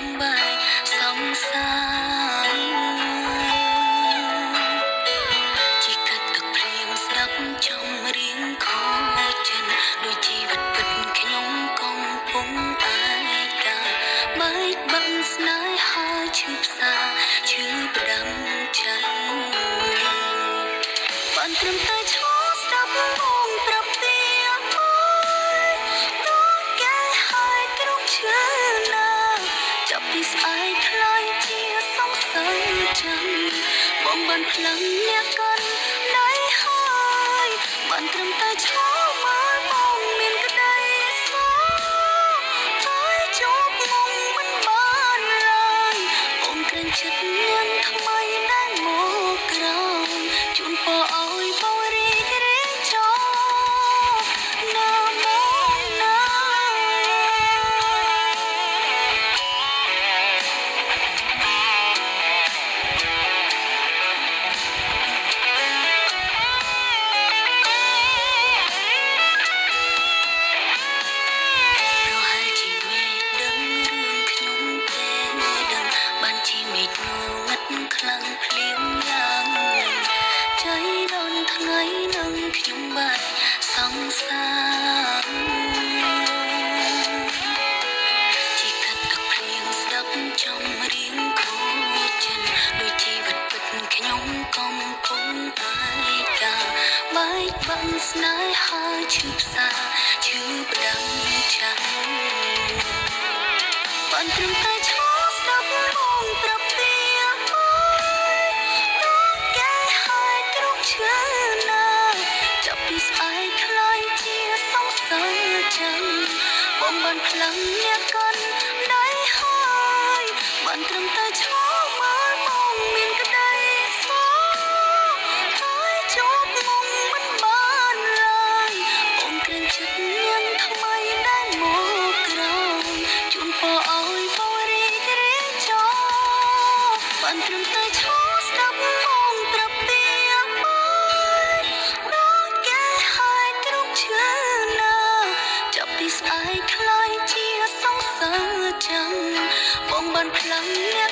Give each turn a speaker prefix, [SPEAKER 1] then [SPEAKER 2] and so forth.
[SPEAKER 1] ខ្ញុំបែកសង្សារជីកាត់ទឹកព្រៀងស្ដាប់ចំរៀងខោចិនដូចជីវិតពិតខ្ញុំកំពុងឯកាបែកបាំងស្នេហាឈឺផ្សាឈឺផ្ដាំចាន់បានត្រឹមតែឈរស្ដាប់មកប្រាប់ពីអើយដល់កែហើយគ្រប់ឈឺណាចាប់ពីស្អែកខ្លាយជាសង្សារចាំបងបានផ្លឹងអ្នកកាន់ដៃហើយបានត្រឹមតែឈរមកបងមានក្តីសោកតែជួបមុំមិនបានឡើយបងក្រែងចិត្តនាងថ្មីដែលមកក្រោយជូនពរឲ្យបងរីករាយចូលណាមកណា ប្រហែលជាមេដឹងរឿងខ្ញុំទេដឹងបានជាមេឃងងឹតខ្លាំងភ្លៀងយ៉ាងនឹងใจដល់ថ្ងៃនឹងខ្ញុំបែកសង្សារជីកាត់ទឹកភ្លៀងស្ដាប់ចំរៀងខូចចិនដូចជីវិតពិតខ្ញុំកំពុងឯកាបែកបាំងស្នេហាឈឺផ្សាឈឺផ្ដាំចាំបានត្រឹមតែឈរស្ដាប់មកប្រាប់ពីអើយដល់កែហើយគ្រប់ឈឺណាចាប់ពីស្អែកខ្លាយជាសង្សារចាំបងបានផ្លឹងអ្នកកាន់ដៃហើយបានត្រឹមតែឈរមកបងមានក្តីសោកតែជួបមុំមិនបានឡើយបងក្រែងចិត្តនាងថ្មីដែលមកក្រោយជូនពរឲ្យបងរីករាយចូលបានត្រឹមតែឈរស្ដាប់មកប្រាប់ពីអើយដល់កែហើយគ្រប់ឈឺណាចាប់ពីស្អែកខ្លាយជាសង្សារចាំបងបានផ្លឹងអ្នក